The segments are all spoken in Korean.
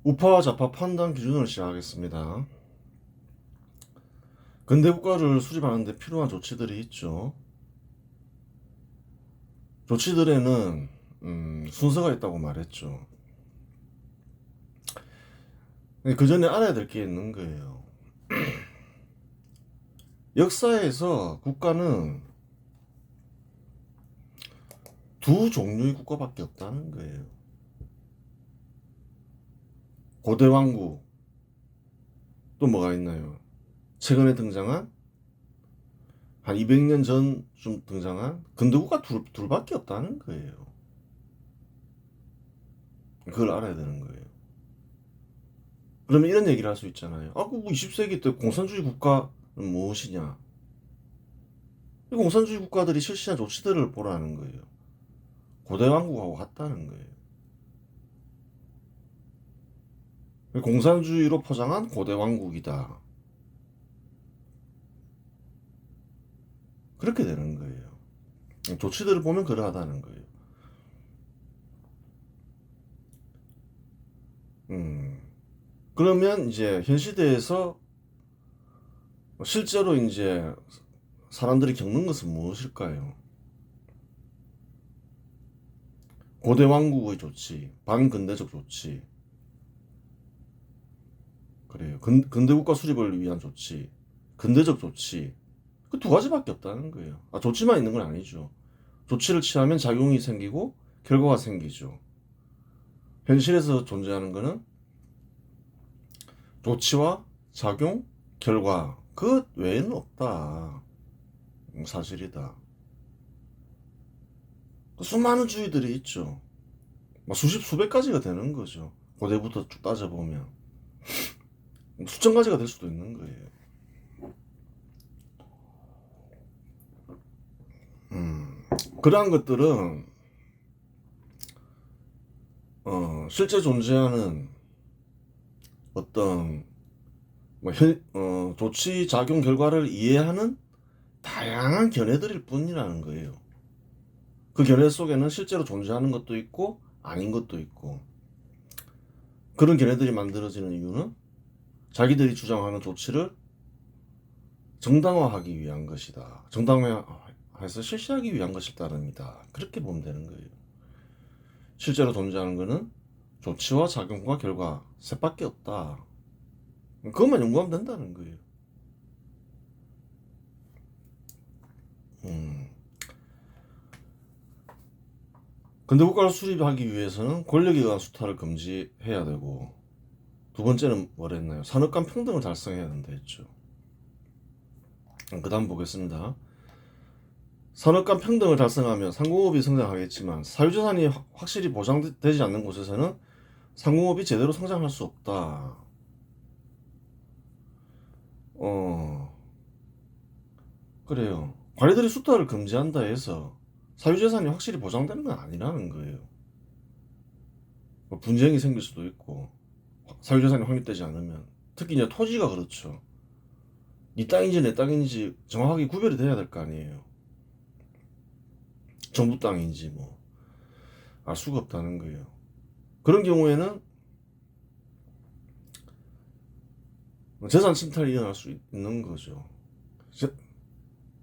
우파와 좌파 판단 기준을 시작하겠습니다. 근대 국가를 수립하는 데 필요한 조치들이 있죠. 조치들에는 순서가 있다고 말했죠. 그 전에 알아야 될 게 있는 거예요. 역사에서 국가는 두 종류의 국가밖에 없다는 거예요. 고대 왕국, 또 뭐가 있나요? 최근에 등장한 한 200년 전쯤 등장한 근대 국가 둘밖에 없다는 거예요. 그걸 알아야 되는 거예요. 그러면 이런 얘기를 할 수 있잖아요. 그 20세기 때 공산주의 국가는 무엇이냐? 이 공산주의 국가들이 실시한 조치들을 보라는 거예요. 고대 왕국하고 같다는 거예요. 공산주의로 포장한 고대 왕국이다. 그렇게 되는 거예요. 조치들을 보면 그러하다는 거예요. 그러면 이제 현 시대에서 실제로 이제 사람들이 겪는 것은 무엇일까요? 고대 왕국의 조치, 반근대적 조치, 그래요. 근대 국가 수립을 위한 조치, 근대적 조치, 그 두 가지밖에 없다는 거예요. 조치만 있는 건 아니죠. 조치를 취하면 작용이 생기고 결과가 생기죠. 현실에서 존재하는 거는 조치와 작용, 결과, 그 외에는 없다. 사실이다. 수많은 주의들이 있죠. 수십, 수백 가지가 되는 거죠. 고대부터 쭉 따져보면. 수천 가지가 될 수도 있는 거예요. 그러한 것들은 실제 존재하는 어떤 조치, 작용, 결과를 이해하는 다양한 견해들일 뿐이라는 거예요. 그 견해 속에는 실제로 존재하는 것도 있고 아닌 것도 있고, 그런 견해들이 만들어지는 이유는 자기들이 주장하는 조치를 정당화하기 위한 것이다. 정당화해서 실시하기 위한 것일 따름이다. 그렇게 보면 되는 거예요. 실제로 존재하는 것은 조치와 작용과 결과 셋밖에 없다. 그것만 연구하면 된다는 거예요. 근대 국가를 수립하기 위해서는 권력에 의한 수탈을 금지해야 되고, 두 번째는 뭐랬나요? 산업 간 평등을 달성해야 된다 했죠. 그 다음 보겠습니다. 산업 간 평등을 달성하면 상공업이 성장하겠지만 사유재산이 확실히 보장되지 않는 곳에서는 상공업이 제대로 성장할 수 없다. 그래요. 관리들이 수탈을 금지한다 해서 사유재산이 확실히 보장되는 건 아니라는 거예요. 분쟁이 생길 수도 있고, 사유재산이 확립되지 않으면. 특히 이제 토지가 그렇죠. 네 땅인지 내 땅인지 정확하게 구별이 돼야 될 거 아니에요. 정부 땅인지 뭐 알 수가 없다는 거예요. 그런 경우에는 재산 침탈이 일어날 수 있는 거죠.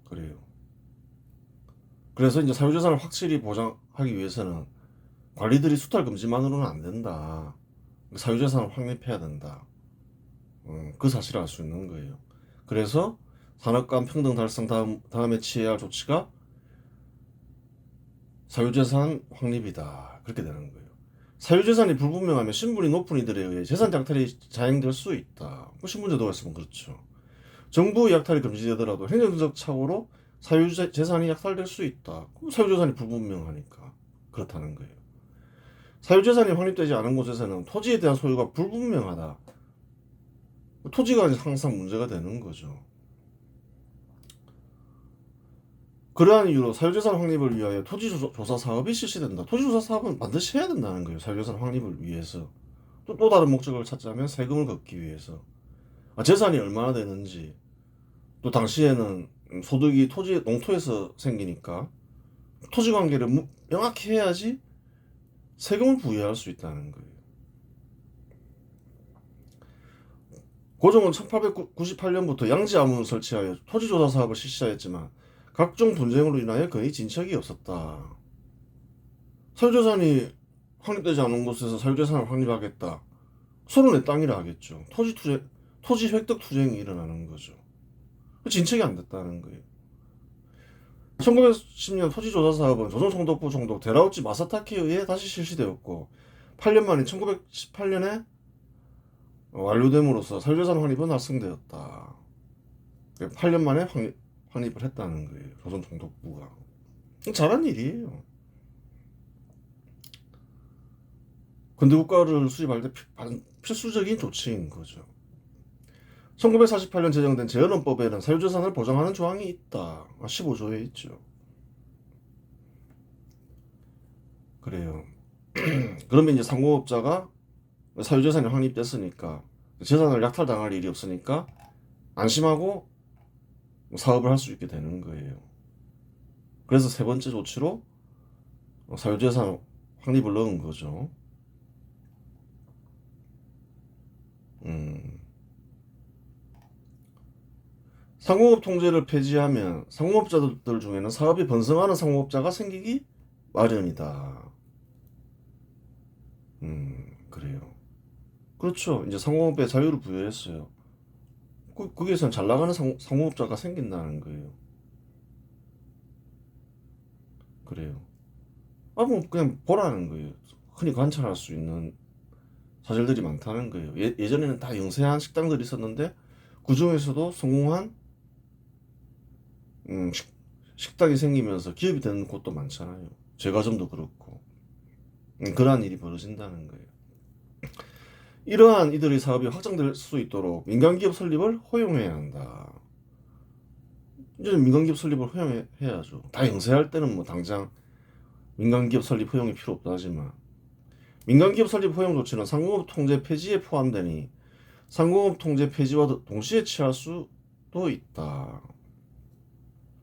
그래요. 그래서 이제 사유재산을 확실히 보장하기 위해서는 관리들이 수탈 금지만으로는 안 된다. 사유재산을 확립해야 된다. 그 사실을 알 수 있는 거예요. 그래서 산업 간 평등 달성 다음에 취해야 할 조치가 사유재산 확립이다. 그렇게 되는 거예요. 사유재산이 불분명하면 신분이 높은 이들에 의해 재산 약탈이 자행될 수 있다. 신분제도가 있으면 그렇죠. 정부 약탈이 금지되더라도 행정적 착오로 사유재산이 약탈될 수 있다. 그럼 사유재산이 불분명하니까 그렇다는 거예요. 사유재산이 확립되지 않은 곳에서는 토지에 대한 소유가 불분명하다. 토지가 항상 문제가 되는 거죠. 그러한 이유로 사유재산 확립을 위하여 토지조사 사업이 실시된다. 토지조사 사업은 반드시 해야 된다는 거예요. 사유재산 확립을 위해서. 또 다른 목적을 찾자면 세금을 걷기 위해서. 재산이 얼마나 되는지, 또 당시에는 소득이 농토에서 생기니까 토지 관계를 명확히 해야지 세금을 부여할 수 있다는 거예요. 고종은 1898년부터 양지아문을 설치하여 토지조사 사업을 실시하였지만 각종 분쟁으로 인하여 거의 진척이 없었다. 사유재산이 확립되지 않은 곳에서 사유재산을 확립하겠다. 서로 내 땅이라 하겠죠. 토지 획득 투쟁이 일어나는 거죠. 진척이 안 됐다는 거예요. 1910년 토지조사 사업은 조선 총독부 총독 데라우치 마사타케에 의해 다시 실시되었고 8년 만인 1918년에 완료됨으로써 사유재산 확립은 달성되었다. 8년 만에 확립을 했다는 거예요. 조선 총독부가. 잘한 일이에요. 근대국가를 수립할 때 필수적인 조치인 거죠. 1948년 제정된 재헌헌법에는 사유재산을 보장하는 조항이 있다. 15조에 있죠. 그래요. 그러면 이제 상공업자가 사유재산이 확립됐으니까 재산을 약탈당할 일이 없으니까 안심하고 사업을 할 수 있게 되는 거예요. 그래서 세 번째 조치로 사유재산 확립을 넣은 거죠. 상공업 통제를 폐지하면 상공업자들 중에는 사업이 번성하는 상공업자가 생기기 마련이다. 그래요. 그렇죠. 이제 상공업에 자유를 부여했어요. 거기에선 잘 나가는 상공업자가 생긴다는 거예요. 그래요. 뭐 그냥 보라는 거예요. 흔히 관찰할 수 있는 사실들이 많다는 거예요. 예전에는 다 영세한 식당들이 있었는데 그 중에서도 성공한 식당이 생기면서 기업이 되는 곳도 많잖아요. 제과점도 그렇고 그러한 일이 벌어진다는 거예요. 이러한 이들의 사업이 확장될 수 있도록 민간기업 설립을 허용해야 한다. 이제는 민간기업 설립을 허용해야죠. 다 영세할 때는 뭐 당장 민간기업 설립 허용이 필요 없다 하지만 민간기업 설립 허용 조치는 상공업 통제 폐지에 포함되니 상공업 통제 폐지와 동시에 취할 수도 있다.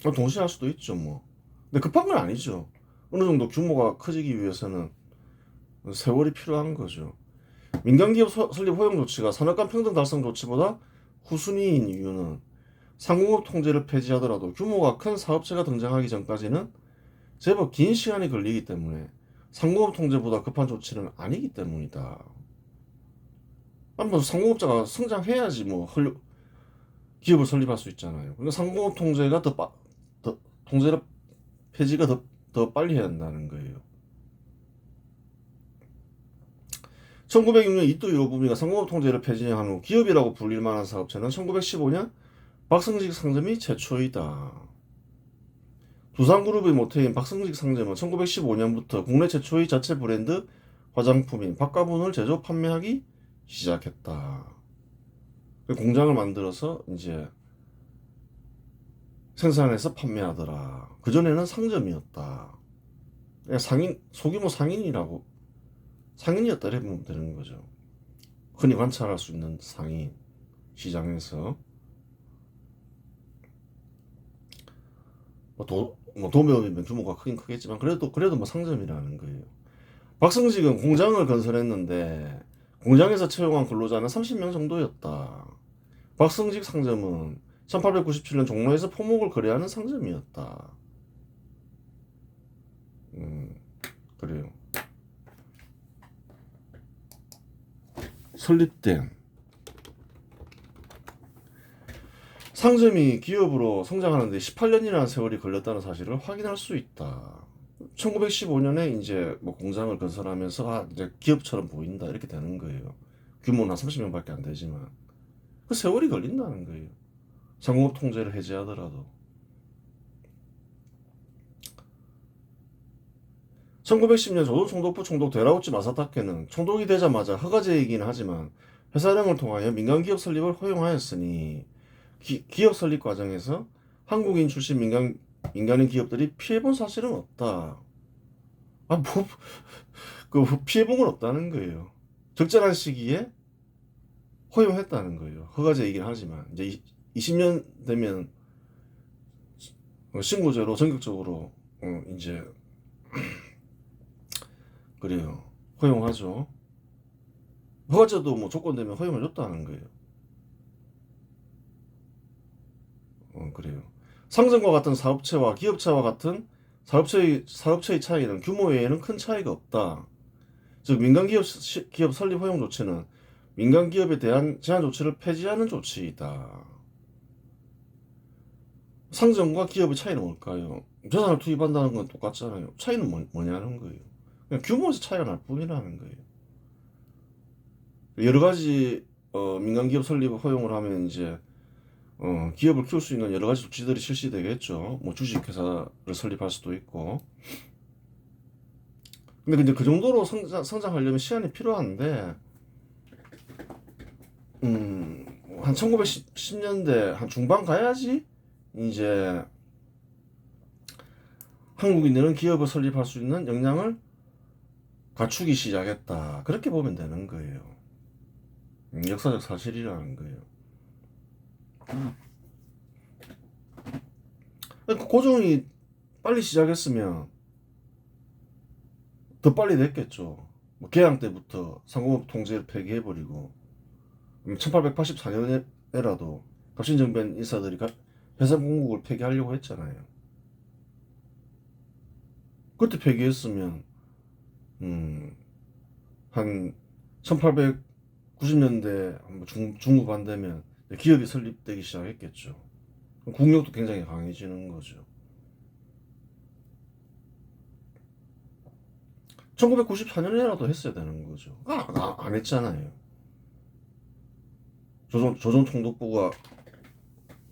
동시에 할 수도 있죠 뭐. 근데 급한 건 아니죠. 어느 정도 규모가 커지기 위해서는 세월이 필요한 거죠. 민간기업 설립 허용 조치가 산업간 평등 달성 조치보다 후순위인 이유는 상공업 통제를 폐지하더라도 규모가 큰 사업체가 등장하기 전까지는 제법 긴 시간이 걸리기 때문에 상공업 통제보다 급한 조치는 아니기 때문이다. 한번 상공업자가 성장해야지 뭐 기업을 설립할 수 있잖아요. 그러니까 상공업 통제가 통제를 폐지가 더 빨리 해야 한다는 거예요. 1906년 이토 히로부미가 상공업 통제를 폐지한 후 기업이라고 불릴 만한 사업체는 1915년 박성직 상점이 최초이다. 두산그룹의 모태인 박성직 상점은 1915년부터 국내 최초의 자체 브랜드 화장품인 박가분을 제조 판매하기 시작했다. 공장을 만들어서 이제 생산해서 판매하더라. 그전에는 상점이었다. 소규모 상인이었다 이렇게 보면 되는 거죠. 흔히 관찰할 수 있는 상인 시장에서 도매업이면 규모가 크긴 크겠지만 그래도 뭐 상점이라는 거예요. 박성직은 공장을 건설했는데 공장에서 채용한 근로자는 30명 정도였다. 박성직 상점은 1897년 종로에서 포목을 거래하는 상점이었다. 그래요. 설립된 상점이 기업으로 성장하는 데 18년이라는 세월이 걸렸다는 사실을 확인할 수 있다. 1915년에 이제 뭐 공장을 건설하면서 이제 기업처럼 보인다 이렇게 되는 거예요. 규모는 한 30명밖에 안 되지만 그 세월이 걸린다는 거예요. 상공업 통제를 해제하더라도. 1910년 조선 총독부 총독 데라우치 마사타케는 총독이 되자마자 허가제이긴 하지만 회사령을 통하여 민간기업 설립을 허용하였으니 기업 설립 과정에서 한국인 출신 민간인 기업들이 피해본 사실은 없다. 피해본 건 없다는 거예요. 적절한 시기에 허용했다는 거예요. 허가제이긴 하지만 이제 20년 되면 신고제로 전격적으로 이제 그래요. 허용하죠. 허가제도 뭐 조건 되면 허용해줬다는 거예요. 그래요. 상점과 같은 사업체와 기업체와 같은 사업체의 차이는 규모 외에는 큰 차이가 없다. 즉 민간 기업 설립 허용 조치는 민간 기업에 대한 제한 조치를 폐지하는 조치이다. 상점과 기업의 차이는 뭘까요? 재산을 투입한다는 건 똑같잖아요. 차이는 뭐냐는 거예요. 그냥 규모에서 차이가 날 뿐이라는 거예요. 여러 가지 민간 기업 설립 허용을 하면 이제 기업을 키울 수 있는 여러 가지 조치들이 실시되겠죠. 뭐 주식회사를 설립할 수도 있고. 근데 그 정도로 성장하려면 시간이 필요한데, 한 1910년대 한 중반 가야지 이제 한국인들은 기업을 설립할 수 있는 역량을 갖추기 시작했다. 그렇게 보면 되는 거예요. 역사적 사실이라는 거예요. 그러니까 고종이 빨리 시작했으면 더 빨리 됐겠죠. 뭐 개항 때부터 상공업 통제를 폐기해버리고 1884년에라도 갑신정변 인사들이 해상공국을 폐기하려고 했잖아요. 그때 폐기했으면 한 1890년대 중후반 되면 기업이 설립되기 시작했겠죠. 국력도 굉장히 강해지는 거죠. 1994년에라도 했어야 되는 거죠. 안 했잖아요. 조선 총독부가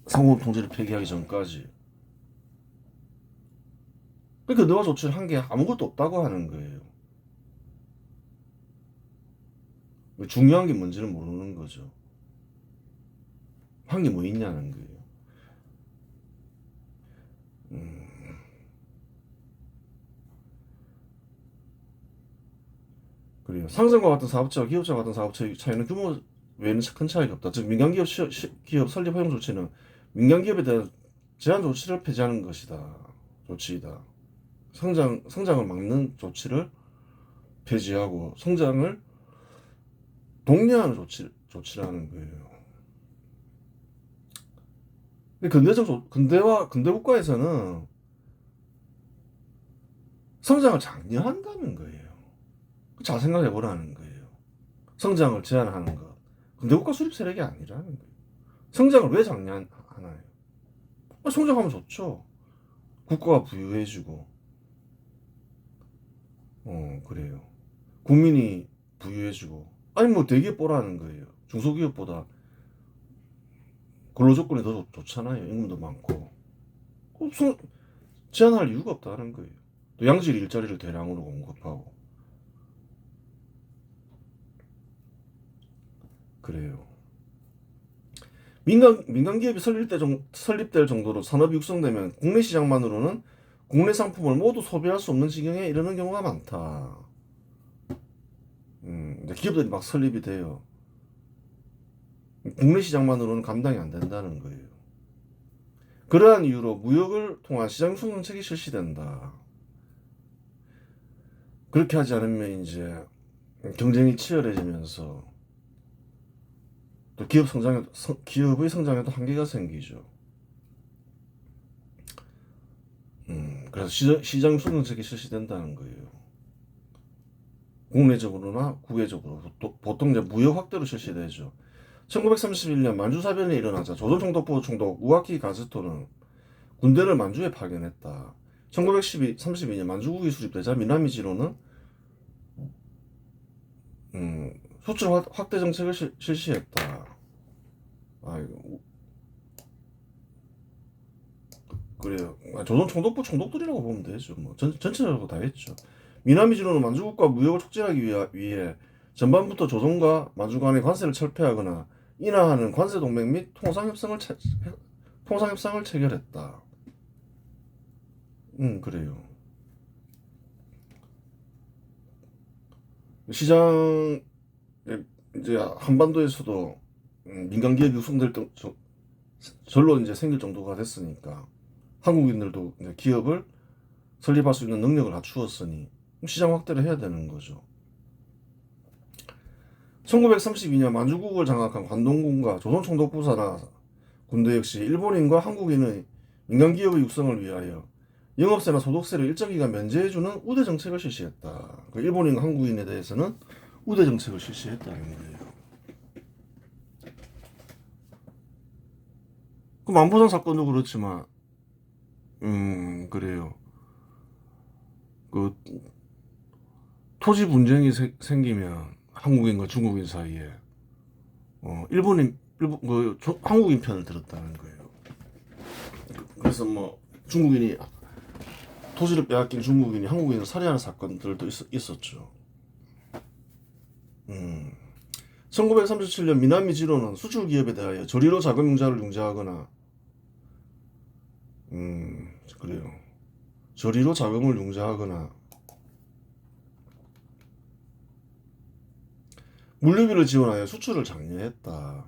상호업 통제를 폐기하기 전까지. 그러니까 너가 조치를 한 게 아무것도 없다고 하는 거예요. 중요한 게 뭔지는 모르는 거죠. 한 게 뭐 있냐는 거예요. 그래요. 상점과 같은 사업체와 기업체와 같은 사업체의 차이는 규모 외에는 큰 차이가 없다. 즉 민간기업 기업 설립 허용 조치는 민간기업에 대한 제한 조치를 폐지하는 것이다. 조치이다. 성장을 막는 조치를 폐지하고 성장을 독려하는 조치라는 거예요. 근대 국가에서는 성장을 장려한다는 거예요. 잘 생각해 보라는 거예요. 성장을 제한하는 것. 근대 국가 수립 세력이 아니라는 거예요. 성장을 왜 장려하나요? 성장하면 좋죠. 국가가 부유해지고, 그래요. 국민이 부유해지고, 아니 뭐 대기업 보라는 거예요. 중소기업보다 근로 조건이 더 좋잖아요. 임금도 많고. 제한할 이유가 없다는 거예요. 또 양질 일자리를 대량으로 공급하고. 그래요. 민간 기업이 설립될 정도로 산업이 육성되면 국내 시장만으로는 국내 상품을 모두 소비할 수 없는 지경에 이르는 경우가 많다. 기업들이 막 설립이 돼요. 국내 시장만으로는 감당이 안 된다는 거예요. 그러한 이유로 무역을 통한 시장 육성 정책이 실시된다. 그렇게 하지 않으면 이제 경쟁이 치열해지면서 또 기업의 성장에도 한계가 생기죠. 그래서 시장 육성 정책이 실시된다는 거예요. 국내적으로나 국외적으로 보통 이제 무역 확대로 실시되죠. 1931년 만주사변이 일어나자 조선 총독부 총독 우아키 가스토는 군대를 만주에 파견했다. 1932년 만주국이 수립되자 미나미지로는 수출 확대 정책을 실시했다. 아이고, 그래요. 조선 총독부 총독들이라고 보면 되죠. 뭐 전체적으로 다 했죠. 미나미지로는 만주국과 무역을 촉진하기 위해 전반부터 조선과 만주 간의 관세를 철폐하거나 인하하는 관세 동맹 및 통상협상을 체결했다. 그래요. 시장 이제 한반도에서도 민간 기업이 육성될 절로 이제 생길 정도가 됐으니까 한국인들도 이제 기업을 설립할 수 있는 능력을 갖추었으니 시장 확대를 해야 되는 거죠. 1932년 만주국을 장악한 관동군과 조선 총독부 산하 군대 역시 일본인과 한국인의 민간 기업의 육성을 위하여 영업세나 소득세를 일정 기간 면제해주는 우대 정책을 실시했다. 그 일본인과 한국인에 대해서는 우대 정책을 실시했다는 거예요. 그 만보상 사건도 그렇지만, 그래요. 그 토지 분쟁이 생기면 한국인과 중국인 사이에 한국인 편을 들었다는 거예요. 그래서 뭐 중국인이 토지를 빼앗긴 중국인이 한국인을 살해하는 사건들도 있었죠. 1937년 미나미지로는 수출 기업에 대하여 저리로 자금 융자를 융자하거나 그래요. 저리로 자금을 융자하거나 물류비를 지원하여 수출을 장려했다.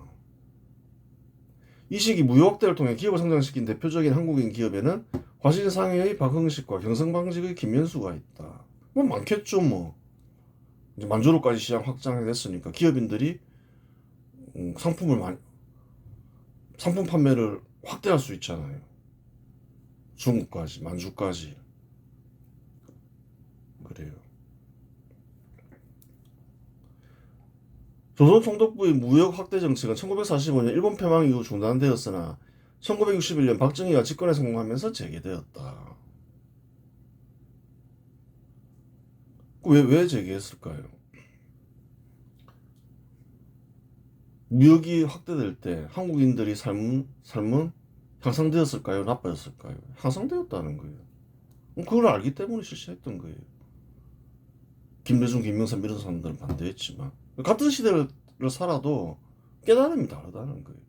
이 시기 무역 확대를 통해 기업을 성장시킨 대표적인 한국인 기업에는 화신상해의 박흥식과 경성방직의 김현수가 있다. 뭐 많겠죠 뭐. 이제 만주로까지 시장 확장이 됐으니까 기업인들이 상품 판매를 확대할 수 있잖아요. 중국까지, 만주까지. 그래요. 조선 총독부의 무역 확대 정책은 1945년 일본 패망 이후 중단되었으나 1961년 박정희가 집권에 성공하면서 재개되었다. 왜 재개했을까요? 무역이 확대될 때 한국인들이 삶은 향상되었을까요? 나빠졌을까요? 향상되었다는 거예요. 그걸 알기 때문에 실시했던 거예요. 김대중, 김명삼 이런 사람들은 반대했지만 같은 시대를 살아도 깨달음이 다르다는 거예요.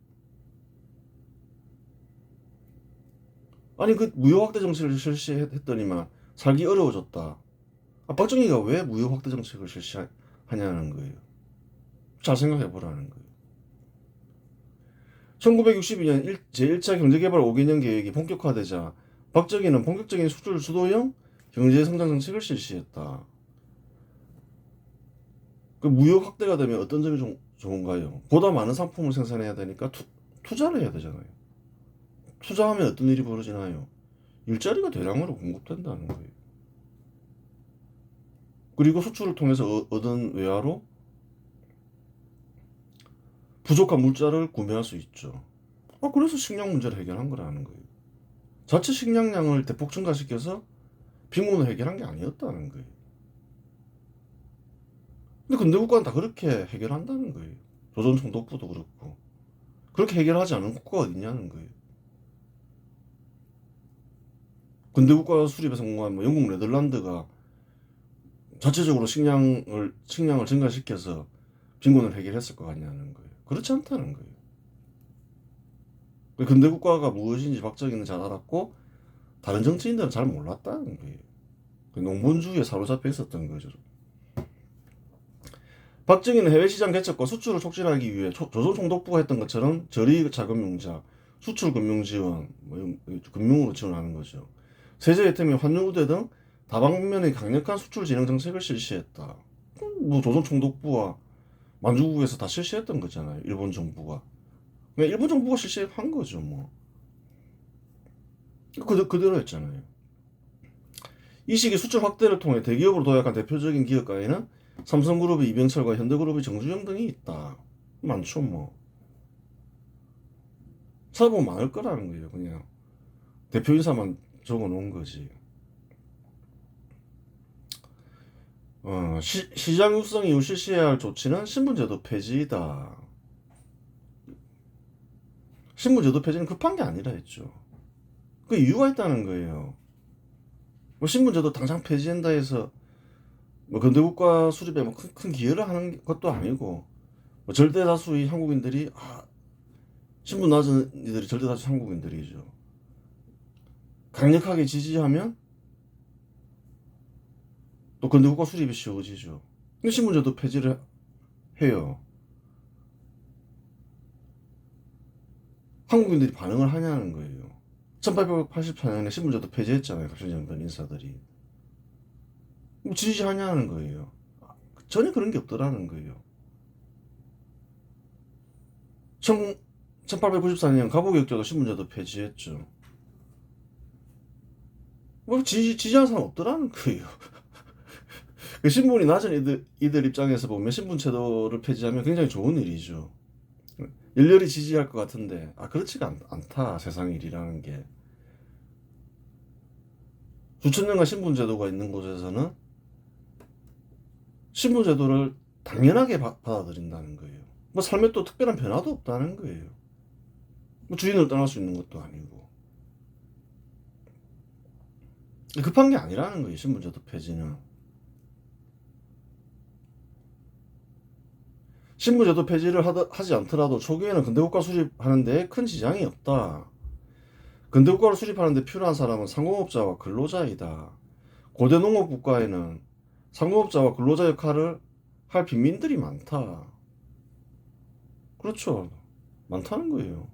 아니 그 무역 확대 정책을 실시했더니만 살기 어려워졌다. 박정희가 왜 무역 확대 정책을 실시하냐는 거예요. 잘 생각해 보라는 거예요. 1962년 제1차 경제개발 5개년 계획이 본격화되자 박정희는 본격적인 수출 주도형 경제성장 정책을 실시했다. 그 무역 확대가 되면 어떤 점이 좋은가요? 보다 많은 상품을 생산해야 되니까 투자를 해야 되잖아요. 투자하면 어떤 일이 벌어지나요? 일자리가 대량으로 공급된다는 거예요. 그리고 수출을 통해서 얻은 외화로 부족한 물자를 구매할 수 있죠. 그래서 식량 문제를 해결한 거라는 거예요. 자체 식량량을 대폭 증가시켜서 빈곤을 해결한 게 아니었다는 거예요. 근데 근대 국가는 다 그렇게 해결한다는 거예요. 조선 총독부도 그렇고. 그렇게 해결하지 않은 국가가 어딨냐는 거예요. 근대 국가 수립에 성공한 뭐 영국, 네덜란드가 자체적으로 식량을 증가시켜서 빈곤을 해결했을 것 같냐는 거예요. 그렇지 않다는 거예요. 근대 국가가 무엇인지 박정희는 잘 알았고 다른 정치인들은 잘 몰랐다는 거예요. 농본주의에 사로잡혀 있었던 거죠. 박정희는 해외시장 개척과 수출을 촉진하기 위해 조선 총독부가 했던 것처럼 저리 자금 융자, 수출 금융 지원, 금융으로 지원하는 거죠. 세제 혜택 및 환율 우대 등 다방면의 강력한 수출 진흥 정책을 실시했다. 뭐 조선 총독부와 만주국에서 다 실시했던 거잖아요. 일본 정부가. 일본 정부가 실시한 거죠, 뭐. 그대로 했잖아요. 이 시기 수출 확대를 통해 대기업으로 도약한 대표적인 기업가에는 삼성그룹의 이병철과 현대그룹의 정주영 등이 있다. 많죠, 뭐. 찾아보면 많을 거라는 거예요, 그냥. 대표 인사만 적어 놓은 거지. 시장 육성 이후 실시해야 할 조치는 신분제도 폐지이다. 신분제도 폐지는 급한 게 아니라 했죠. 그 이유가 있다는 거예요. 뭐 신분제도 당장 폐지한다 해서 뭐 근대국가 수립에 뭐 큰 기여를 하는 것도 아니고 뭐 절대 다수의 한국인들이 신분 낮은 이들이 절대 다수 한국인들이죠. 강력하게 지지하면 또 근대국가 수립이 쉬워지죠. 근데 신분제도 폐지를 해요. 한국인들이 반응을 하냐는 거예요. 1884년에 신분제도 폐지했잖아요. 갑신정변 인사들이. 뭐 지지하냐는 거예요. 전혀 그런 게 없더라는 거예요. 1894년 가보격제도 신분제도 폐지했죠. 뭐 지지하는 사람 없더라는 거예요. 그 신분이 낮은 이들 입장에서 보면 신분제도를 폐지하면 굉장히 좋은 일이죠. 일렬히 지지할 것 같은데 그렇지가 않다. 세상 일이라는 게. 수천 년간 신분제도가 있는 곳에서는 신분제도를 당연하게 받아들인다는 거예요. 뭐 삶에 또 특별한 변화도 없다는 거예요. 뭐 주인을 떠날 수 있는 것도 아니고. 급한 게 아니라는 거예요. 신분제도 폐지는. 신분제도 폐지를 하지 않더라도 초기에는 근대국가 수립하는 데 큰 지장이 없다. 근대국가를 수립하는 데 필요한 사람은 상공업자와 근로자이다. 고대 농업국가에는 상공업자와 근로자 역할을 할 빈민들이 많다. 그렇죠. 많다는 거예요.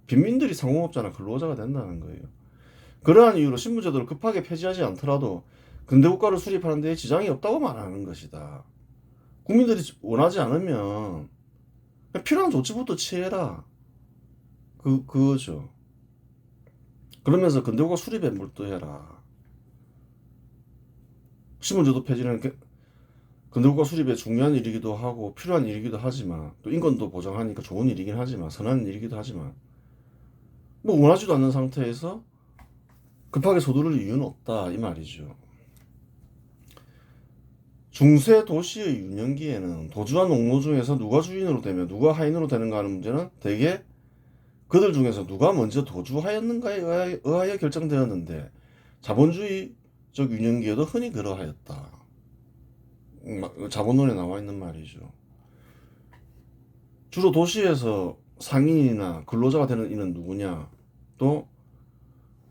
빈민들이 상공업자나 근로자가 된다는 거예요. 그러한 이유로 신분제도를 급하게 폐지하지 않더라도 근대국가를 수립하는 데 지장이 없다고 말하는 것이다. 국민들이 원하지 않으면 필요한 조치부터 취해라. 그거죠. 그러면서 근대국가 수립에 몰두해라. 신분제도 폐지는 근대국가 수립에 중요한 일이기도 하고 필요한 일이기도 하지만 또 인권도 보장하니까 좋은 일이긴 하지만 선한 일이기도 하지만 뭐 원하지도 않는 상태에서 급하게 서두를 이유는 없다 이 말이죠. 중세 도시의 유년기에는 도주한 농노 중에서 누가 주인으로 되며 누가 하인으로 되는가 하는 문제는 대개 그들 중에서 누가 먼저 도주하였는가에 의하여 결정되었는데 자본주의적 유년기에도 흔히 그러하였다. 자본론에 나와 있는 말이죠. 주로 도시에서 상인이나 근로자가 되는 이는 누구냐? 또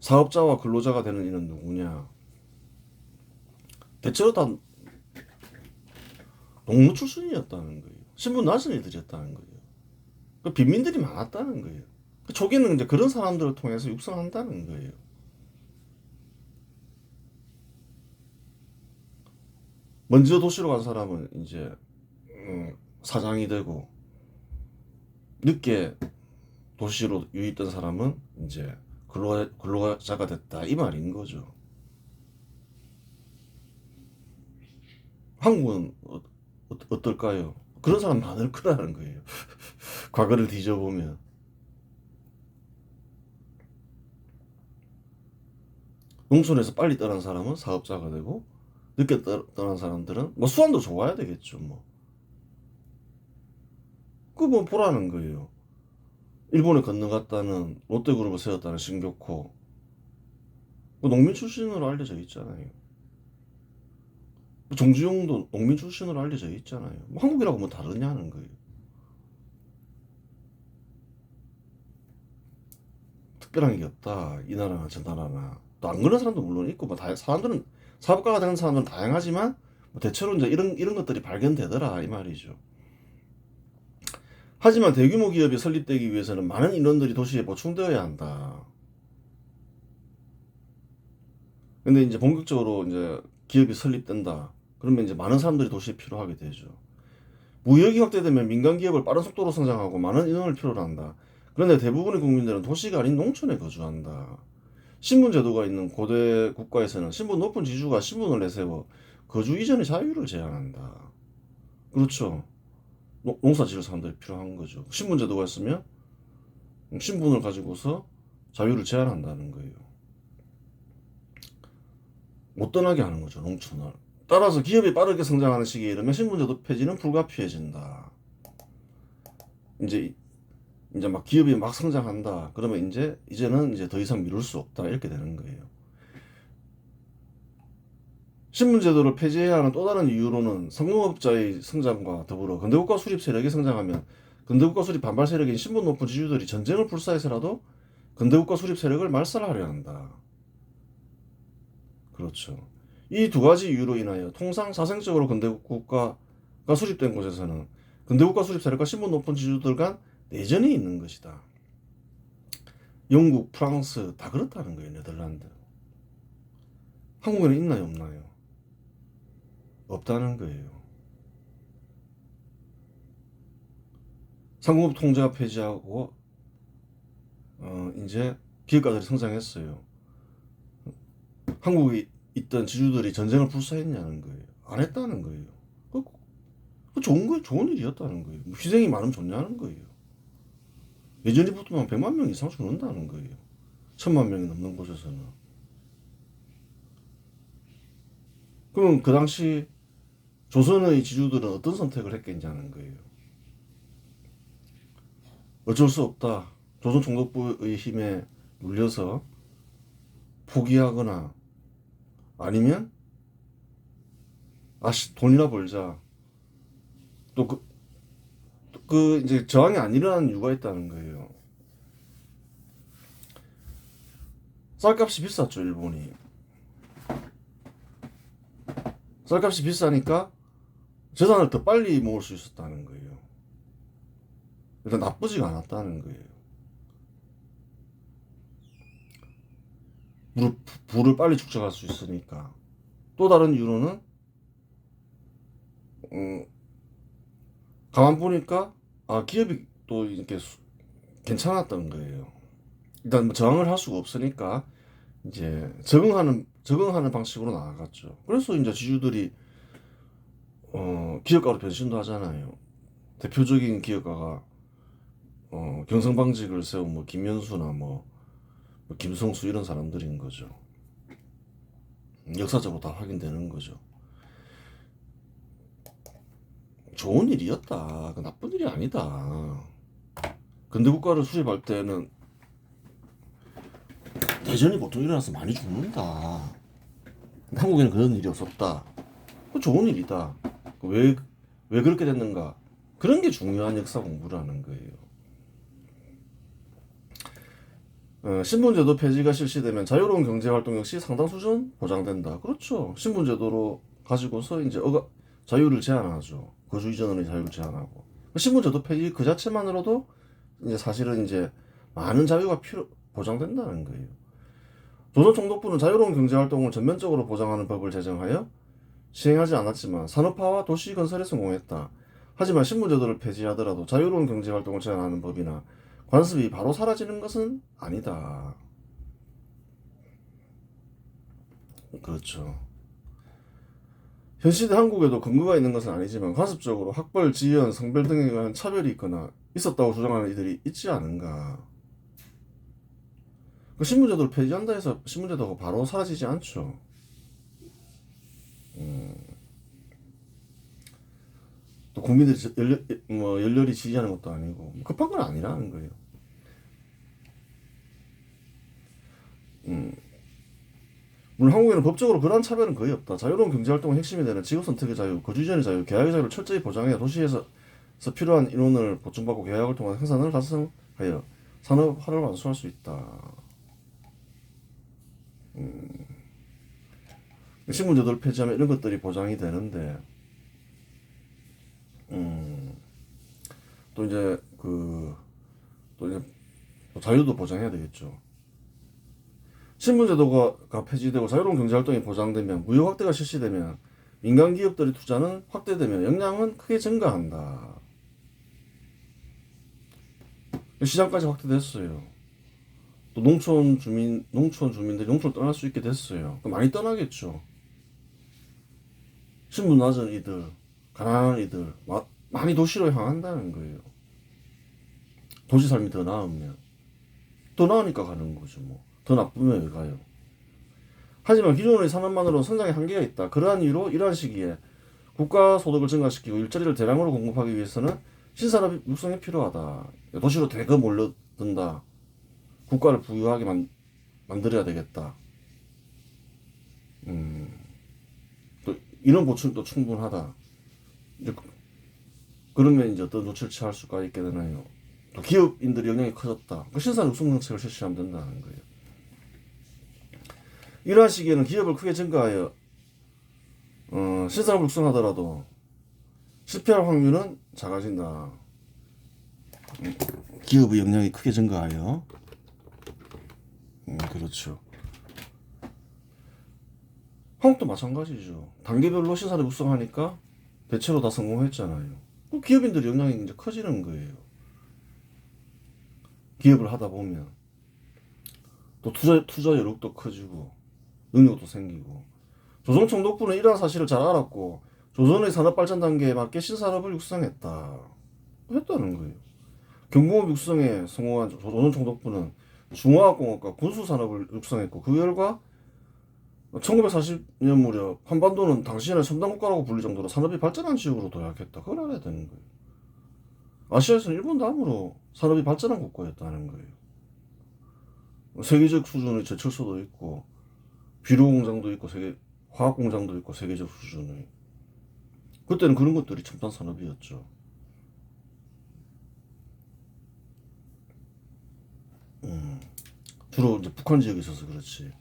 사업자와 근로자가 되는 이는 누구냐? 대체로 다 농노 출신이었다는 거예요. 신분 낮은 애들이었다는 거예요. 빈민들이 많았다는 거예요. 초기에는 이제 그런 사람들을 통해서 육성한다는 거예요. 먼저 도시로 간 사람은 이제 사장이 되고 늦게 도시로 유입된 사람은 이제 근로자가 됐다 이 말인 거죠. 한국은 어떨까요? 그런 사람 많을 거라는 거예요. 과거를 뒤져보면. 농촌에서 빨리 떠난 사람은 사업자가 되고 늦게 떠난 사람들은 뭐 수완도 좋아야 되겠죠. 뭐. 뭐 보라는 거예요. 일본에 건너갔다는 롯데그룹을 세웠다는 신교코. 농민 출신으로 알려져 있잖아요. 정주영도 농민 출신으로 알려져 있잖아요. 뭐 한국이라고 뭐 다르냐는 거예요. 특별한 게 없다. 이 나라나 저 나라나. 또 안 그런 사람도 물론 있고, 뭐 사람들은 사업가가 되는 사람들은 다양하지만 뭐 대체로 이제 이런 것들이 발견되더라 이 말이죠. 하지만 대규모 기업이 설립되기 위해서는 많은 인원들이 도시에 보충되어야 한다. 근데 이제 본격적으로 이제 기업이 설립된다. 그러면 이제 많은 사람들이 도시에 필요하게 되죠. 무역이 확대되면 민간 기업을 빠른 속도로 성장하고 많은 인원을 필요로 한다. 그런데 대부분의 국민들은 도시가 아닌 농촌에 거주한다. 신분 제도가 있는 고대 국가에서는 신분 높은 지주가 신분을 내세워 거주 이전의 자유를 제한한다. 그렇죠. 농사 지을 사람들이 필요한 거죠. 신분 제도가 있으면 신분을 가지고서 자유를 제한한다는 거예요. 못 떠나게 하는 거죠, 농촌을. 따라서 기업이 빠르게 성장하는 시기에 이르면 신분제도 폐지는 불가피해진다. 이제 막 기업이 막 성장한다. 그러면 이제는 이제 더 이상 미룰 수 없다. 이렇게 되는 거예요. 신분제도를 폐지해야 하는 또 다른 이유로는 상공업자의 성장과 더불어 근대국가 수립 세력이 성장하면 근대국가 수립 반발 세력인 신분 높은 지주들이 전쟁을 불사해서라도 근대국가 수립 세력을 말살하려 한다. 그렇죠. 이 두 가지 이유로 인하여 통상 사생적으로 근대국가가 수립된 곳에서는 근대국가 수립 세력과 신분 높은 지주들 간 내전이 있는 것이다. 영국, 프랑스 다 그렇다는 거예요. 네덜란드. 한국에는 있나요, 없나요? 없다는 거예요. 상공업 통제가 폐지하고 이제 기업가들이 성장했어요. 한국에 있던 지주들이 전쟁을 불사했냐는 거예요. 안 했다는 거예요. 그 좋은 거예요. 좋은 일이었다는 거예요. 희생이 많으면 좋냐는 거예요. 예전에 붙으면 100만 명 이상 죽는다는 거예요. 1000만 명이 넘는 곳에서는. 그럼 그 당시 조선의 지주들은 어떤 선택을 했겠냐는 거예요. 어쩔 수 없다. 조선 총독부의 힘에 눌려서 포기하거나 아니면 돈이나 벌자. 또 이제 저항이 안 일어나는 이유가 있다는 거예요. 쌀값이 비쌌죠, 일본이. 쌀값이 비싸니까 재산을 더 빨리 모을 수 있었다는 거예요. 일단 나쁘지가 않았다는 거예요. 부를 빨리 축적할 수 있으니까. 또 다른 이유로는 가만 보니까 기업이 또 이렇게 괜찮았던 거예요. 일단 뭐 저항을 할 수가 없으니까 이제 적응하는 방식으로 나아갔죠. 그래서 이제 지주들이 기업가로 변신도 하잖아요. 대표적인 기업가가 경성방직을 세운 뭐 김현수나 뭐 김성수 이런 사람들인 거죠. 역사적으로 다 확인되는 거죠. 좋은 일이었다. 그 나쁜 일이 아니다. 근대 국가를 수립할 때는 대전이 보통 일어나서 많이 죽는다. 한국에는 그런 일이 없었다. 그 좋은 일이다. 왜 그렇게 됐는가? 그런 게 중요한 역사 공부라는 거예요. 신분제도 폐지가 실시되면 자유로운 경제활동 역시 상당 수준 보장된다. 그렇죠. 신분제도로 가지고서 이제 자유를 제한하죠. 거주 이전의 자유를 제한하고. 신분제도 폐지 그 자체만으로도 이제 사실은 이제 많은 자유가 보장된다는 거예요. 조선 총독부는 자유로운 경제활동을 전면적으로 보장하는 법을 제정하여 시행하지 않았지만 산업화와 도시 건설에 성공했다. 하지만 신분제도를 폐지하더라도 자유로운 경제활동을 제한하는 법이나 관습이 바로 사라지는 것은 아니다. 그렇죠. 현 시대 한국에도 근거가 있는 것은 아니지만 관습적으로 학벌, 지연, 성별 등에 관한 차별이 있거나 있었다고 주장하는 이들이 있지 않은가. 그 신분제도를 폐지한다 해서 신분제도가 바로 사라지지 않죠. 또 국민들이 열렬히 지지하는 것도 아니고 급한 건 아니라는 거예요. 물론 한국에는 법적으로 그러한 차별은 거의 없다. 자유로운 경제활동의 핵심이 되는 직업 선택의 자유, 거주 이전의 자유, 계약의 자유를 철저히 보장해 도시에서 필요한 인원을 보충받고 계약을 통한 생산을 달성하여 산업화를 완수할 수 있다. 신분제도를 폐지하면 이런 것들이 보장이 되는데 또 이제 자유도 보장해야 되겠죠. 신분제도가 폐지되고 자유로운 경제활동이 보장되면 무역 확대가 실시되면 민간 기업들의 투자는 확대되며 역량은 크게 증가한다. 시장까지 확대됐어요. 또 농촌 주민들이 농촌을 떠날 수 있게 됐어요. 많이 떠나겠죠. 신분 낮은 이들, 가난한 이들 많이 도시로 향한다는 거예요. 도시 삶이 더 나으면 더 나으니까 가는 거죠. 뭐 더 나쁘면 왜 가요? 하지만 기존의 산업만으로 성장에 한계가 있다. 그러한 이유로 이러한 시기에 국가 소득을 증가시키고 일자리를 대량으로 공급하기 위해서는 신산업 육성이 필요하다. 도시로 대거 몰려든다. 국가를 부유하게 만들어야 되겠다. 또 이런 보충도 충분하다. 이제 그러면 이제 어떤 조치를 취할 수가 있게 되나요? 또 기업인들의 영향이 커졌다. 그 신산 육성 정책을 실시하면 된다는 거예요. 이러한 시기에는 기업을 크게 증가하여 신산업을 육성하더라도 실패할 확률은 작아진다. 기업의 역량이 크게 증가하여 그렇죠. 한국도 마찬가지죠. 단계별로 신산을 육성하니까 대체로 다 성공했잖아요. 기업인들의 역량이 이제 커지는 거예요. 기업을 하다 보면 또 투자 여력도 커지고 능력도 생기고 조선 총독부는 이러한 사실을 잘 알았고 조선의 산업 발전 단계에 맞게 신산업을 육성했다 했다는 거예요. 경공업 육성에 성공한 조선 총독부는 중화학공업과 군수산업을 육성했고 그 결과 1940년 무렵 한반도는 당시에는 첨단 국가라고 불릴 정도로 산업이 발전한 지역으로 도약했다. 그걸 알아야 되는 거예요. 아시아에서는 일본 다음으로 산업이 발전한 국가였다는 거예요. 세계적 수준의 제철소도 있고 비료 공장도 있고 화학 공장도 있고 세계적 수준의 그때는 그런 것들이 첨단 산업이었죠. 주로 이제 북한 지역에 있어서 그렇지.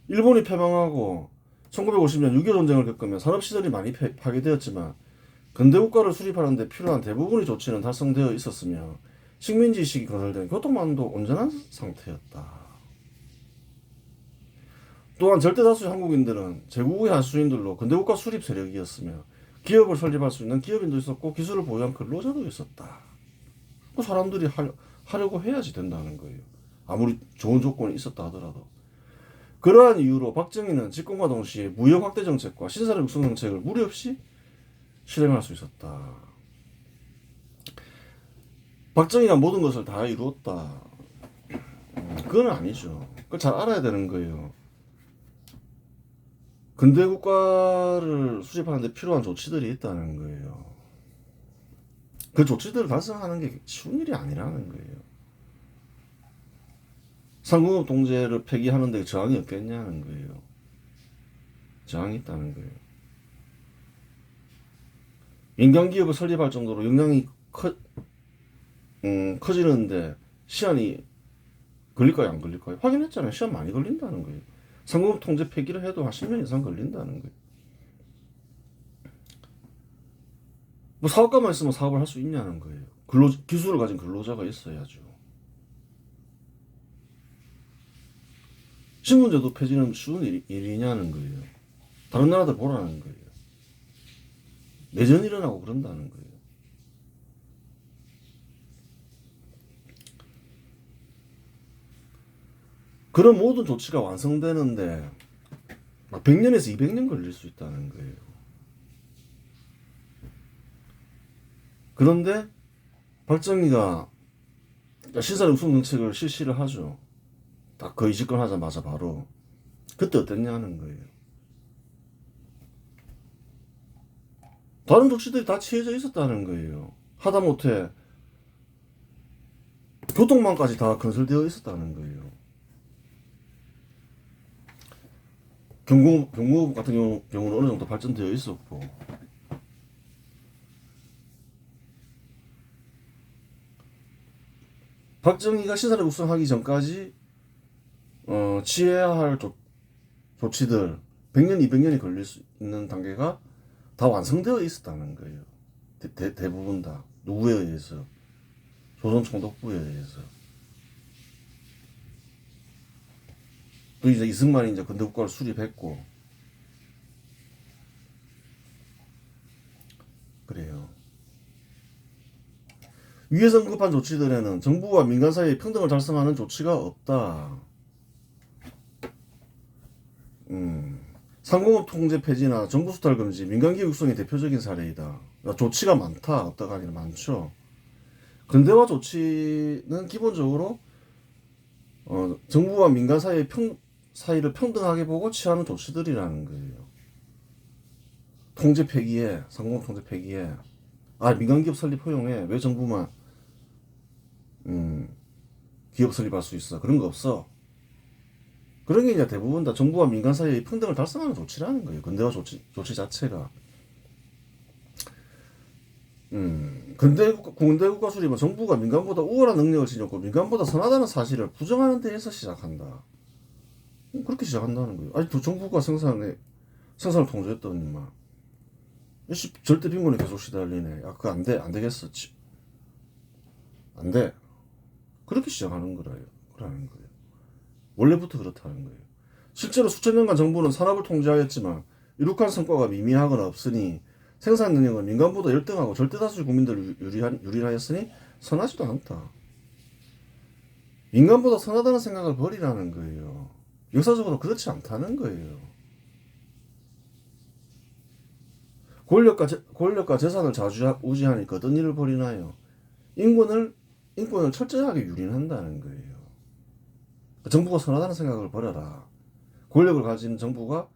일본이 패망하고 1950년 6.25 전쟁을 겪으며 산업시설이 많이 파괴되었지만 근대국가를 수립하는 데 필요한 대부분의 조치는 달성되어 있었으며 식민지식이 건설된 교통망도 온전한 상태였다. 또한 절대다수의 한국인들은 제국의 하수인들로 근대국가 수립 세력이었으며 기업을 설립할 수 있는 기업인도 있었고 기술을 보유한 근로자도 있었다. 그 사람들이 하려고 해야지 된다는 거예요. 아무리 좋은 조건이 있었다 하더라도. 그러한 이유로 박정희는 집권과 동시에 무역 확대 정책과 신산업 육성 정책을 무리 없이 실행할 수 있었다. 박정희가 모든 것을 다 이루었다. 그건 아니죠. 그걸 잘 알아야 되는 거예요. 근대 국가를 수립하는 데 필요한 조치들이 있다는 거예요. 그 조치들을 달성하는 게 쉬운 일이 아니라는 거예요. 상공업 통제를 폐기하는 데 저항이 없겠냐는 거예요. 저항이 있다는 거예요. 민간기업을 설립할 정도로 역량이 커지는데 시간이 걸릴까요? 안 걸릴까요? 확인했잖아요. 시간 많이 걸린다는 거예요. 상공업 통제 폐기를 해도 한 10년 이상 걸린다는 거예요. 뭐 사업가만 있으면 사업을 할 수 있냐는 거예요. 기술을 가진 근로자가 있어야죠. 신분제도 폐지는 쉬운 일이냐는 거예요. 다른 나라들 보라는 거예요. 내전이 일어나고 그런다는 거예요. 그런 모든 조치가 완성되는데 100년에서 200년 걸릴 수 있다는 거예요. 그런데 박정희가 신산업 육성 정책을 실시를 하죠. 딱 거의 집권하자마자 바로. 그때 어땠냐는 거예요. 다른 조치들이 다 취해져 있었다는 거예요. 하다못해 교통망까지 다 건설되어 있었다는 거예요. 경공업 같은 경우는 어느 정도 발전되어 있었고 박정희가 신산업 육성하기 전까지 취해야 할 조치들 100년, 200년이 걸릴 수 있는 단계가 다 완성되어 있었다는 거예요. 대부분 다. 누구에 의해서? 조선 총독부에 의해서. 또 이제 이승만이 이제 근대국가를 수립했고. 그래요. 위에서 언급한 조치들에는 정부와 민간 사이의 평등을 달성하는 조치가 없다. 상공업 통제 폐지나 정부 수탈 금지, 민간기업 육성이 대표적인 사례이다. 그러니까 조치가 많다, 없다가 아니라 많죠. 근대화 조치는 기본적으로 정부와 민간 사이를 평등하게 보고 취하는 조치들이라는 거예요. 통제 폐기에, 상공업 통제 폐기에, 민간기업 설립 허용에 왜 정부만 기업 설립할 수 있어? 그런 거 없어. 그런 게 이제 대부분 다 정부와 민간 사이의 평등을 달성하는 조치라는 거예요. 근대화 조치 자체가. 군대국가 수립은 정부가 민간보다 우월한 능력을 지녔고 민간보다 선하다는 사실을 부정하는 데에서 시작한다. 그렇게 시작한다는 거예요. 아니, 정부가 생산을 통제했더니만 절대 빈곤에 계속 시달리네. 그거 안 돼, 안 되겠어. 안 돼. 그렇게 시작하는 거라는 거예요. 원래부터 그렇다는 거예요. 실제로 수천 년간 정부는 산업을 통제하였지만 이룩한 성과가 미미하거나 없으니 생산 능력은 민간보다 열등하고 절대다수의 국민들을 유리하였으니 선하지도 않다. 인간보다 선하다는 생각을 버리라는 거예요. 역사적으로 그렇지 않다는 거예요. 권력과 재산을 좌지우지하니까 어떤 일을 벌이나요? 인권을 철저하게 유린한다는 거예요. 정부가 선하다는 생각을 버려라. 권력을 가진 정부가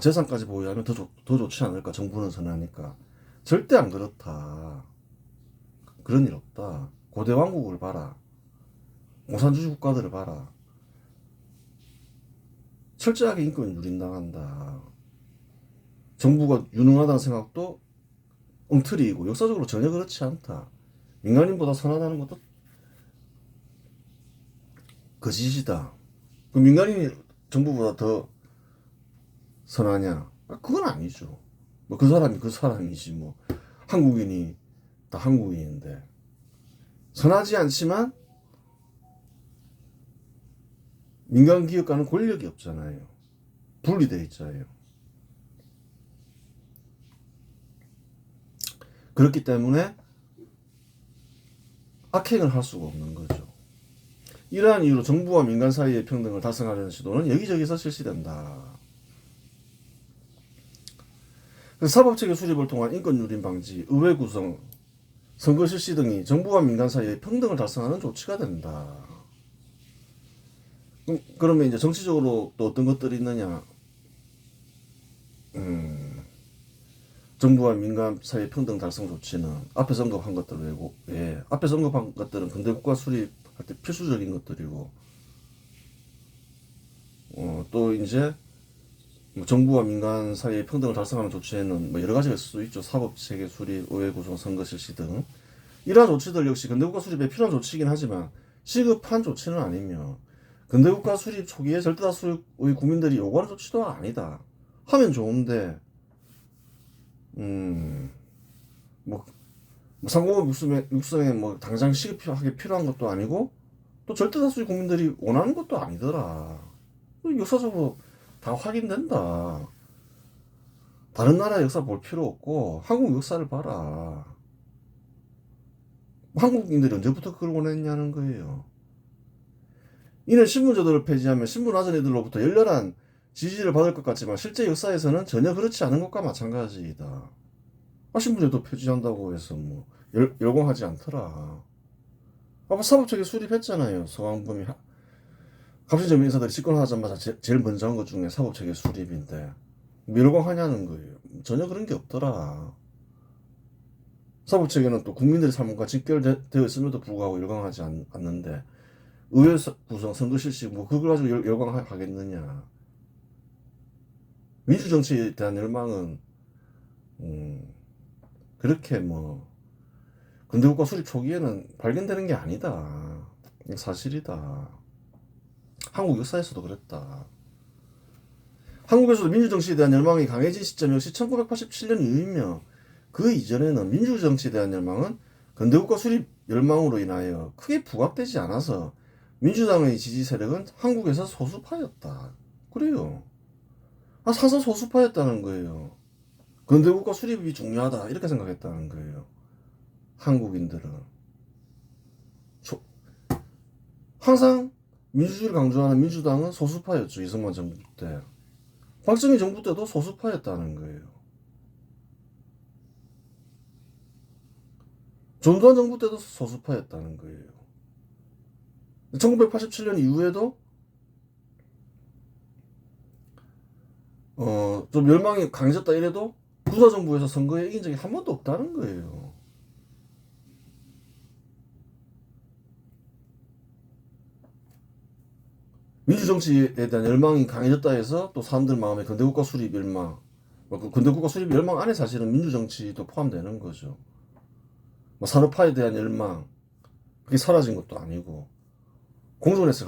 재산까지 보유하면 더 좋지 않을까? 정부는 선하니까. 절대 안 그렇다. 그런 일 없다. 고대 왕국을 봐라. 공산주의 국가들을 봐라. 철저하게 인권을 유린당한다. 정부가 유능하다는 생각도 엉터리이고 역사적으로 전혀 그렇지 않다. 민간인보다 선하다는 것도 거짓이다. 그 민간인이 정부보다 더 선하냐? 그건 아니죠. 뭐 그 사람이 그 사람이지 뭐. 한국인이 다 한국인인데 선하지 않지만 민간 기업가는 권력이 없잖아요. 분리되어 있잖아요. 그렇기 때문에 악행을 할 수가 없는 거죠. 이러한 이유로 정부와 민간 사이의 평등을 달성하려는 시도는 여기저기서 실시된다. 사법체계 수립을 통한 인권 유린 방지, 의회 구성, 선거 실시 등이 정부와 민간 사이의 평등을 달성하는 조치가 된다. 그러면 이제 정치적으로 또 어떤 것들이 있느냐? 정부와 민간 사이의 평등 달성 조치는 앞에서 언급한 것들 외고, 앞에서 언급한 것들은 근대국가 수립할 때 필수적인 것들이고, 또 이제 정부와 민간 사이의 평등을 달성하는 조치에는 뭐 여러 가지가 있을 수 있죠. 사법체계 수립, 의회 구성, 선거 실시 등. 이러한 조치들 역시 근대국가 수립에 필요한 조치이긴 하지만 시급한 조치는 아니며 근대국가 수립 초기에 절대다수의 국민들이 요구하는 조치도 아니다. 하면 좋은데 뭐 상공업 육성에 뭐 당장 시급하게 필요한 것도 아니고 또 절대다수의 국민들이 원하는 것도 아니더라. 역사적으로 다 확인된다. 다른 나라 역사 볼 필요 없고 한국 역사를 봐라. 한국인들이 언제부터 그걸 원했냐는 거예요. 이는 신분제도를 폐지하면 신분하던 이들로부터 열렬한 지지를 받을 것 같지만 실제 역사에서는 전혀 그렇지 않은 것과 마찬가지이다. 신분제도 폐지한다고 해서 뭐 열광하지 않더라. 사법체계 수립했잖아요. 서왕범이 갑신점의 인사들이 집권하자마자 제일 먼저 한 것 중에 사법체계 수립인데 열광하냐는 거예요. 전혀 그런 게 없더라. 사법체계는 또 국민들의 삶과 직결되어 있음에도 불구하고 열광하지 않는데 의회 구성, 선거 실시 뭐 그걸 가지고 열광하겠느냐. 민주정치에 대한 열망은 그렇게 뭐 근대국가 수립 초기에는 발견되는 게 아니다. 사실이다. 한국 역사에서도 그랬다. 한국에서도 민주정치에 대한 열망이 강해진 시점 역시 1987년 이후이며 그 이전에는 민주정치에 대한 열망은 근대국가 수립 열망으로 인하여 크게 부각되지 않아서 민주당의 지지 세력은 한국에서 소수파였다. 그래요. 사서 소수파였다는 거예요. 근대국가 수립이 중요하다 이렇게 생각했다는 거예요. 한국인들은 항상 민주주의를 강조하는 민주당은 소수파였죠. 이승만 정부 때. 박정희 정부 때도 소수파였다는 거예요. 전두환 정부 때도 소수파였다는 거예요. 1987년 이후에도 좀 열망이 강해졌다 이래도 군사정부에서 선거에 이긴 적이 한 번도 없다는 거예요. 민주정치에 대한 열망이 강해졌다 해서 또 사람들 마음에 근대국가 수립 열망, 그 근대국가 수립 열망 안에 사실은 민주정치도 포함되는 거죠. 산업화에 대한 열망, 그게 사라진 것도 아니고 공존했을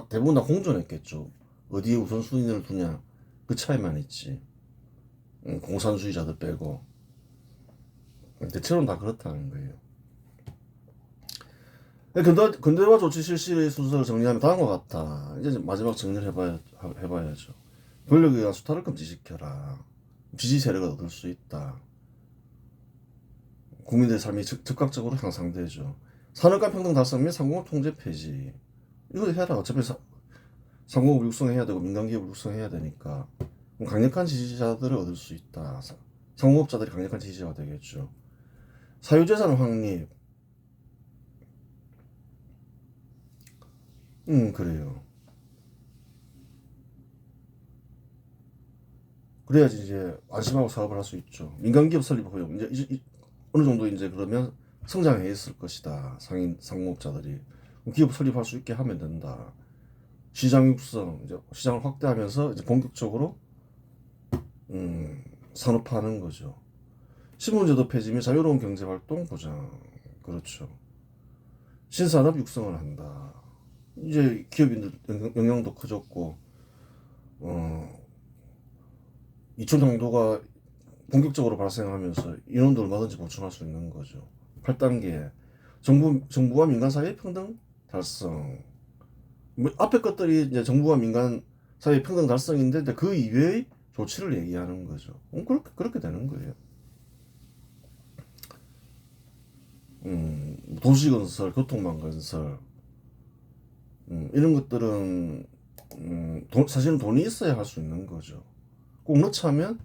대부분 다 공존했겠죠. 어디에 우선순위를 두냐 그 차이만 있지. 공산주의자들 빼고 대체로는 다 그렇다는 거예요. 근대화 조치 실시의 순서를 정리하면 다음과 같다. 이제 마지막 정리를 해봐야죠. 권력에 의한 수탈을 금지시켜라. 지지 세력을 얻을 수 있다. 국민들의 삶이 즉각적으로 향상되죠. 산업과 평등 달성 및 상공업 통제 폐지. 이거 해라. 어차피 상공업 육성해야 되고 민간기업 육성해야 되니까 강력한 지지자들을 얻을 수 있다. 상공업자들이 강력한 지지자가 되겠죠. 사유재산 확립. 그래요. 그래야지 이제 안심하고 사업을 할 수 있죠. 민간기업 설립 허용. 이제 어느 정도 이제 그러면 성장해 있을 것이다. 상공업자들이. 기업 설립할 수 있게 하면 된다. 시장 육성, 이제 시장을 확대하면서 이제 본격적으로 산업화하는 거죠. 신분제도 폐지면 자유로운 경제활동 보장. 그렇죠. 신산업 육성을 한다. 이제 기업인들 영향도 커졌고, 이촌 당도가 본격적으로 발생하면서 인원도 얼마든지 보충할 수 있는 거죠. 8단계 정부와 민간 사이의 평등 달성. 뭐 앞에 것들이 이제 정부와 민간 사이의 평등 달성인데 그 이외의 조치를 얘기하는 거죠. 그렇게 되는 거예요. 도시 건설, 교통망 건설, 이런 것들은 사실은 돈이 있어야 할 수 있는 거죠. 꼭 넣자면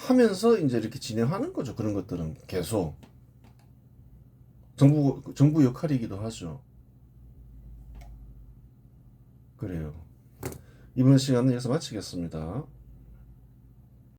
하면서 이제 이렇게 진행하는 거죠. 그런 것들은 계속 정부 역할이기도 하죠. 그래요. 이번 시간은 여기서 마치겠습니다.